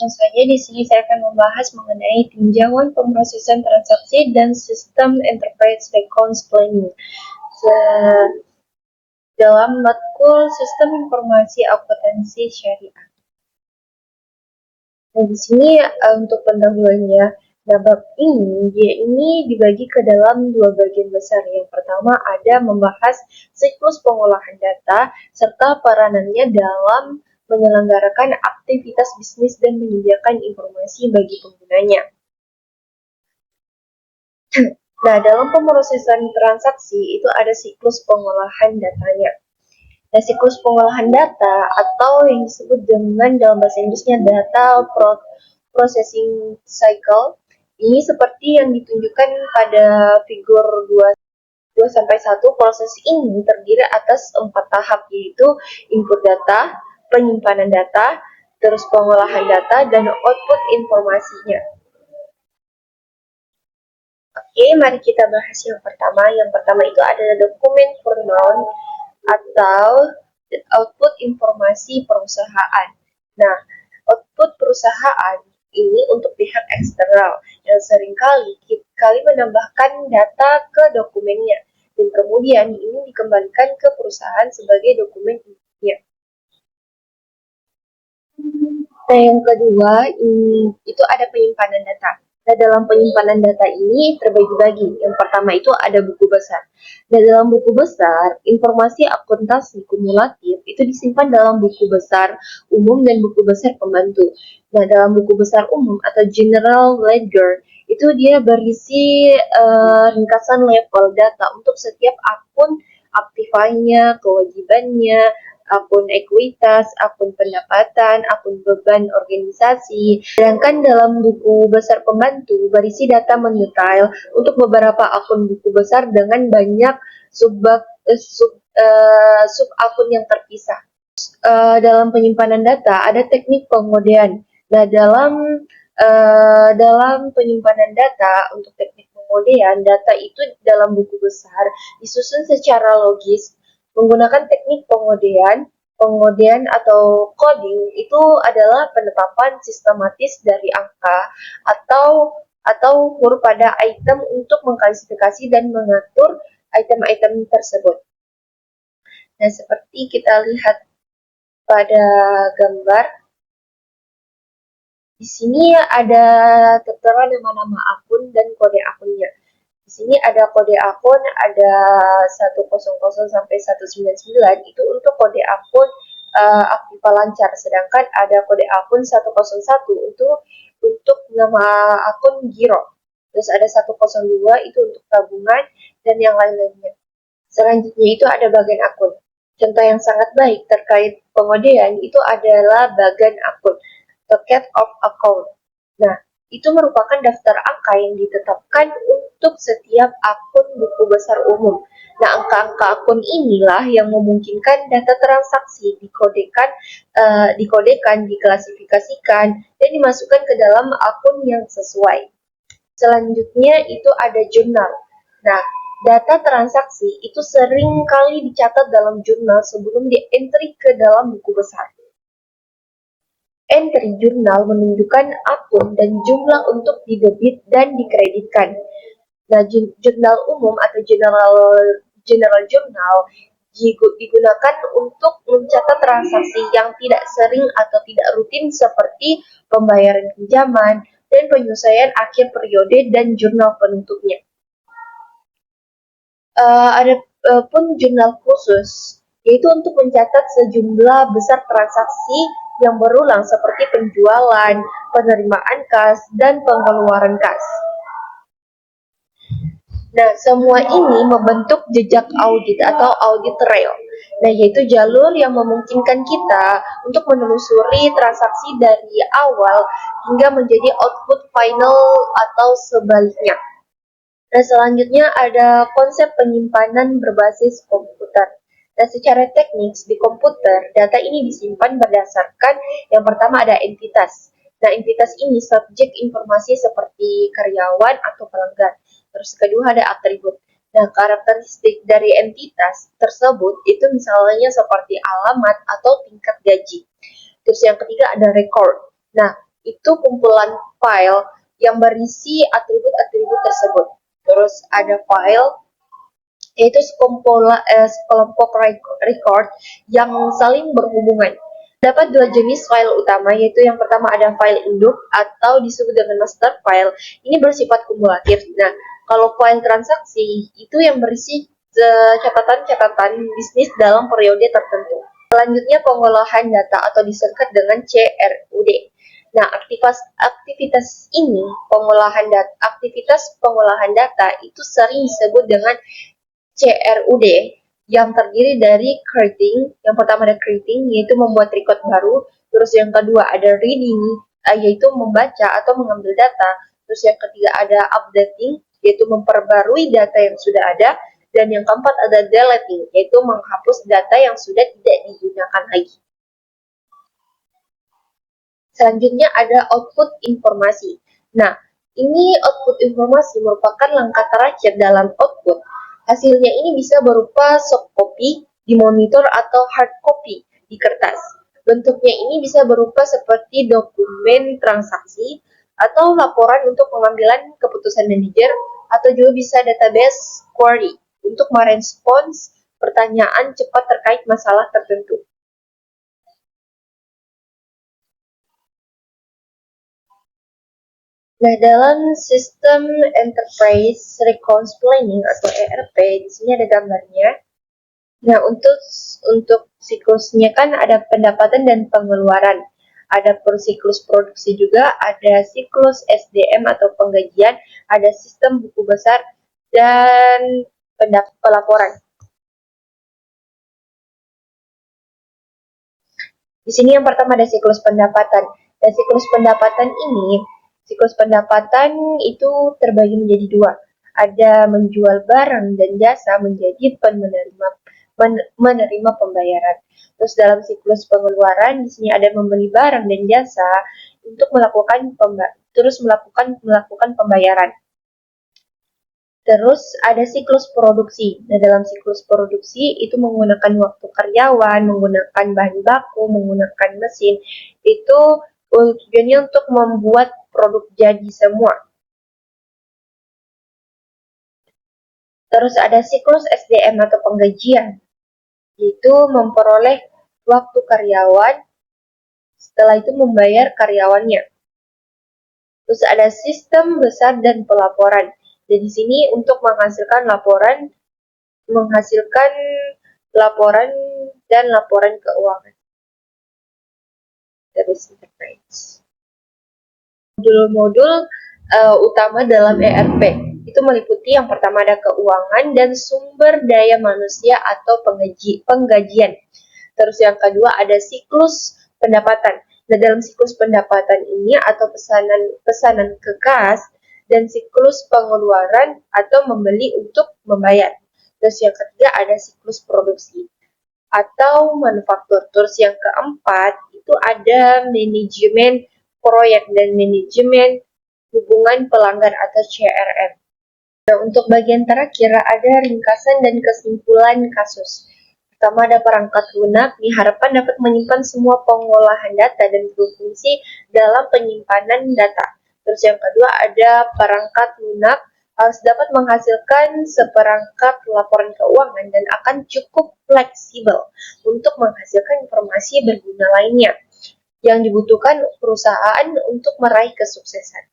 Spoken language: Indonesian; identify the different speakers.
Speaker 1: langsung saja di sini saya akan membahas mengenai tinjauan pemrosesan transaksi dan sistem enterprise records planning. Dalam matkul sistem informasi akuntansi syariah. Nah, di sini untuk pendahuluannya, nah bab ini dibagi ke dalam dua bagian besar. Yang pertama ada membahas siklus pengolahan data serta peranannya dalam menyelenggarakan aktivitas bisnis dan menyediakan informasi bagi penggunanya. Nah, dalam pemrosesan transaksi itu ada siklus pengolahan datanya. Nah, siklus pengolahan data atau yang disebut dengan dalam bahasa Inggrisnya data processing cycle ini seperti yang ditunjukkan pada figur 2-1. Proses ini terdiri atas 4 tahap, yaitu input data, penyimpanan data, terus pengolahan data, dan output informasinya. Oke, mari kita bahas yang pertama. Yang pertama itu adalah dokumen noun atau output informasi perusahaan. Nah, output perusahaan ini untuk pihak eksternal yang seringkali menambahkan data ke dokumennya dan kemudian ini dikembalikan ke perusahaan sebagai dokumen intinya. Nah, yang kedua itu ada penyimpanan data. Nah, dalam penyimpanan data ini terbagi-bagi. Yang pertama itu ada buku besar. Nah, dalam buku besar, informasi akuntansi kumulatif itu disimpan dalam buku besar umum dan buku besar pembantu. Nah, dalam buku besar umum atau general ledger, itu dia berisi ringkasan level data untuk setiap akun aktifannya, kewajibannya, akun ekuitas, akun pendapatan, akun beban organisasi. Sedangkan dalam buku besar pembantu berisi data mendetail untuk beberapa akun buku besar dengan banyak sub akun yang terpisah. Dalam penyimpanan data ada teknik pengodean. Nah, dalam penyimpanan data untuk teknik pengodean, data itu dalam buku besar disusun secara logis menggunakan teknik pengodean atau coding itu adalah penetapan sistematis dari angka atau huruf pada item untuk mengklasifikasi dan mengatur item-item tersebut. Nah, seperti kita lihat pada gambar, di sini ada tertera nama-nama akun dan kode akunnya. Di sini ada kode akun, ada 100 sampai 199, itu untuk kode akun aktiva lancar, sedangkan ada kode akun 101 untuk nama akun giro. Terus ada 102 itu untuk tabungan dan yang lain-lainnya. Selanjutnya itu ada bagian akun. Contoh yang sangat baik terkait pengodean itu adalah bagian akun, bucket of account. Nah, itu merupakan daftar angka yang ditetapkan untuk setiap akun buku besar umum. Nah, angka-angka akun inilah yang memungkinkan data transaksi dikodekan, diklasifikasikan, dan dimasukkan ke dalam akun yang sesuai. Selanjutnya itu ada jurnal. Nah, data transaksi itu sering kali dicatat dalam jurnal sebelum di-entry ke dalam buku besar. Entry jurnal menunjukkan akun dan jumlah untuk didebit dan dikreditkan. Nah, jurnal umum atau general journal digunakan untuk mencatat transaksi yang tidak sering atau tidak rutin seperti pembayaran pinjaman dan penyelesaian akhir periode dan jurnal penutupnya. Ada pun jurnal khusus, yaitu untuk mencatat sejumlah besar transaksi yang berulang seperti penjualan, penerimaan kas, dan pengeluaran kas. Nah, semua ini membentuk jejak audit atau audit trail. Nah, yaitu jalur yang memungkinkan kita untuk menelusuri transaksi dari awal hingga menjadi output final atau sebaliknya. Nah, selanjutnya ada konsep penyimpanan berbasis komputer. Nah, secara teknis di komputer, data ini disimpan berdasarkan yang pertama ada entitas. Nah, entitas ini subjek informasi seperti karyawan atau pelanggan. Terus kedua ada atribut. Nah, karakteristik dari entitas tersebut itu misalnya seperti alamat atau tingkat gaji. Terus yang ketiga ada record. Nah, itu kumpulan file yang berisi atribut-atribut tersebut. Terus ada file yaitu sekelompok record yang saling berhubungan. Dapat dua jenis file utama, yaitu yang pertama ada file induk atau disebut dengan master file. Ini bersifat kumulatif. Nah, kalau file transaksi itu yang berisi catatan-catatan bisnis dalam periode tertentu. Selanjutnya pengolahan data atau disingkat dengan CRUD. Nah, aktivitas ini, aktivitas pengolahan data itu sering disebut dengan CRUD yang terdiri dari creating. Yang pertama ada creating, yaitu membuat record baru. Terus yang kedua ada reading, yaitu membaca atau mengambil data. Terus yang ketiga ada updating, yaitu memperbarui data yang sudah ada. Dan yang keempat ada deleting, yaitu menghapus data yang sudah tidak digunakan lagi. Selanjutnya ada output informasi. Nah, ini output informasi merupakan langkah terakhir dalam output. Hasilnya ini bisa berupa soft copy di monitor atau hard copy di kertas. Bentuknya ini bisa berupa seperti dokumen transaksi atau laporan untuk pengambilan keputusan manajer, atau juga bisa database query untuk merespons pertanyaan cepat terkait masalah tertentu. Nah, dalam sistem Enterprise Resource Planning atau ERP, di sini ada gambarnya. Nah, untuk siklusnya kan ada pendapatan dan pengeluaran. Ada siklus produksi juga, ada siklus SDM atau penggajian, ada sistem buku besar, dan pelaporan. Di sini yang pertama ada siklus pendapatan. Dan siklus pendapatan itu terbagi menjadi dua. Ada menjual barang dan jasa menjadi menerima pembayaran. Terus dalam siklus pengeluaran di sini ada membeli barang dan jasa untuk melakukan pembayaran. Terus ada siklus produksi. Nah, dalam siklus produksi itu menggunakan waktu karyawan, menggunakan bahan baku, menggunakan mesin. Itu tujuannya untuk membuat produk jadi semua. Terus ada siklus SDM atau penggajian, yaitu memperoleh waktu karyawan, setelah itu membayar karyawannya. Terus ada sistem besar dan pelaporan. Jadi di sini untuk menghasilkan laporan dan laporan keuangan. Modul-modul utama dalam ERP itu meliputi yang pertama ada keuangan dan sumber daya manusia atau penggajian. Terus yang kedua ada siklus pendapatan. Nah, dalam siklus pendapatan ini atau pesanan ke kas dan siklus pengeluaran atau membeli untuk membayar. Terus yang ketiga ada siklus produksi atau manufaktur. Terus yang keempat itu ada manajemen proyek dan manajemen hubungan pelanggan atau CRM. Nah, untuk bagian terakhir ada ringkasan dan kesimpulan kasus. Pertama ada perangkat lunak, diharapkan dapat menyimpan semua pengolahan data dan berfungsi dalam penyimpanan data. Terus yang kedua ada perangkat lunak, harus dapat menghasilkan seperangkat laporan keuangan dan akan cukup fleksibel untuk menghasilkan informasi berguna lainnya yang dibutuhkan perusahaan untuk meraih kesuksesan.